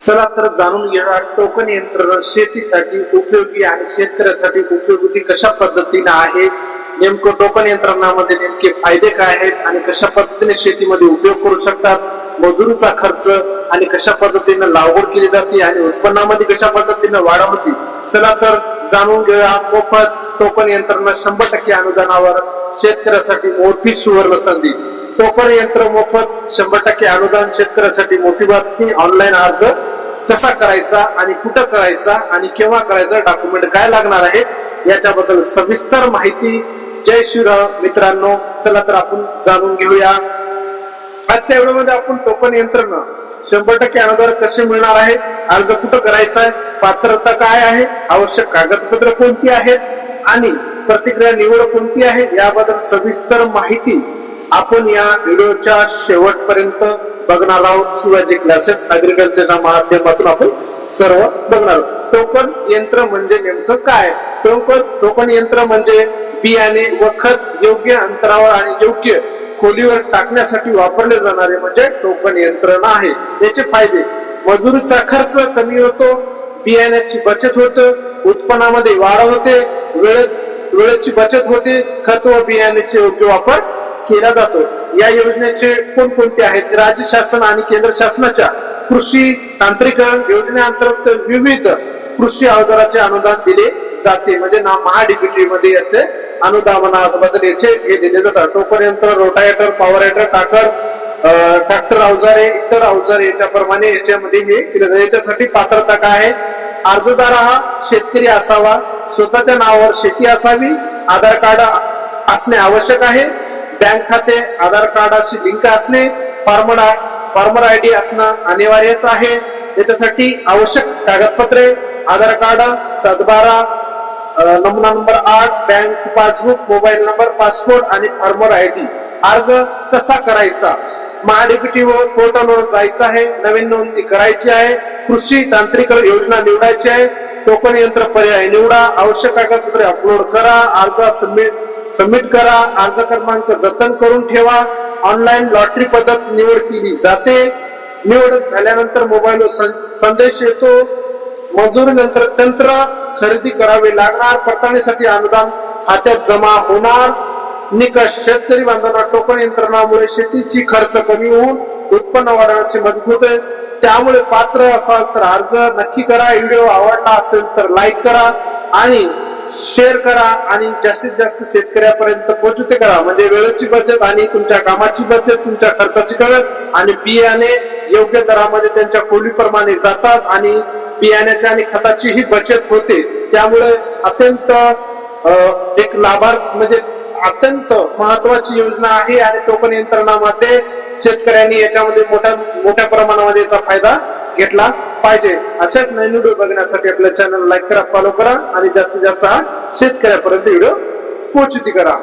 चला तर जाणून घेऊया टोकन यंत्र शेतीसाठी उपयोगी आणि शेतकऱ्यासाठी उपयोगी कशा पद्धतीने आहे, नेमकं टोकन यंत्रणामध्ये नेमके फायदे काय आहेत आणि कशा पद्धतीने शेतीमध्ये उपयोग करू शकतात, मजुरीचा खर्च आणि कशा पद्धतीने लागवड केली जाते आणि उत्पन्नामध्ये कशा पद्धतीने वाढ होती. चला तर जाणून घेऊया. मोफत टोकन यंत्रणा 100% अनुदानावर शेतकऱ्यासाठी मोठी सुवर्ण संधी. टोकन यंत्र मोफत 100% अनुदान शेतकऱ्यासाठी मोठी बातमी. ऑनलाईन अर्ज कसा करायचा आणि कुठं करायचा आणि केव्हा करायचा, डॉक्युमेंट काय लागणार आहेत याच्याबद्दल सविस्तर माहिती. जय श्रीराम मित्रांनो, चला तर आपण जाणून घेऊया. आजच्या व्हिडिओमध्ये आपण टोकन यंत्रणा 100% अनुदान कसे मिळणार आहे, अर्ज कुठं करायचा आहे, पात्रता काय आहे, आवश्यक कागदपत्र कोणती आहेत आणि प्रतिक्रिया निवड कोणती आहे याबद्दल सविस्तर माहिती आपण या व्हिडिओच्या शेवटपर्यंत बघणार आहोत. शिवाजी क्लासेस ऍग्रीकल्चरच्या माध्यमातून आपण सर्व बघणार आहोत. टोकन यंत्र म्हणजे नेमकं काय? टोकन यंत्र म्हणजे बियाणे व खत योग्य अंतरावर आणि योग्य खोलीवर टाकण्यासाठी वापरले जाणारे म्हणजे टोकन यंत्रणा आहे. याचे फायदे: मजुरीचा खर्च कमी होतो, बियाण्याची बचत होते, उत्पन्नामध्ये वाढ होते, वेळेची बचत होते, खत व बियाण्याचे योग्य वापर केला जातो. या योजनेचे कोणकोणते आहेत? राज्य शासन आणि केंद्र शासनाच्या कृषी तांत्रिकरण योजनेअंतर्गत विविध कृषी अवजाराचे अनुदान दिले जाते. म्हणजे महाडीबीटी मध्ये याचे अनुदानाबद्दल याचे हे दिले जातात. टोकन यंत्र, रोटावेटर, पॉवरेटर, ट्रॅक्टर अवजारे, इतर अवजारे याच्याप्रमाणे याच्यामध्ये हे केले जाते. याच्यासाठी पात्रता काय आहे? अर्जदार हा शेतकरी असावा, स्वतःच्या नावावर शेती असावी, आधार कार्ड असणे आवश्यक आहे, बँक खाते आधार कार्डाशी लिंक असणे, फार्मर आयडी असणं अनिवार्यच आहे. याच्यासाठी आवश्यक कागदपत्रे: आधार कार्ड, 7/12, नमुना number 8, bank passbook, mobile number, passport आणि फार्मर आयडी. अर्ज कसा करायचा? महाडीबीटी पोर्टलवर जायचं आहे, नवीन नोंदणी करायची आहे, कृषी तांत्रिकरण योजना निवडायची आहे, टोकन यंत्र पर्याय निवडा, आवश्यक कागदपत्रे अपलोड करा, अर्ज सबमिट करा, अर्ज क्रमांक जतन करून ठेवा. ऑनलाईन लॉटरी पद्धत निवड केली जाते. निवड झाल्यानंतर मोबाईलवर संदेश येतो. मंजुरीनंतर तंत्र खरेदी करावे लागणार. पडताळणीसाठी अनुदान खात्यात जमा होणार. निकष: शेतकरी बांधवांना टोकन यंत्रणामुळे शेतीची खर्च कमी होऊन उत्पन्न वाढवण्याची मदत होते. त्यामुळे पात्र असाल तर अर्ज नक्की करा. व्हिडिओ आवडला असेल तर लाईक करा आणि शेअर करा आणि जास्तीत जास्त शेतकऱ्यापर्यंत पोहोचते करा. म्हणजे वेळेची बचत आणि तुमच्या कामाची बचत, तुमच्या खर्चाची कळत आणि बियाणे योग्य दरामध्ये त्यांच्या खोलीप्रमाणे जातात आणि बियाण्याच्या आणि खताची ही बचत होते. त्यामुळे अत्यंत एक लाभार्थ म्हणजे अत्यंत महत्वाची योजना आहे आणि टोकन यंत्रणामध्ये शेतकऱ्यांनी याच्यामध्ये मोठ्या प्रमाणामध्ये याचा फायदा घेतला पाहिजे. अशाच नवीन व्हिडिओ बघण्यासाठी आपल्या चॅनल लाईक करा, फॉलो करा आणि जास्तीत जास्त शेतकऱ्यापर्यंत व्हिडिओ पोहोचती करा.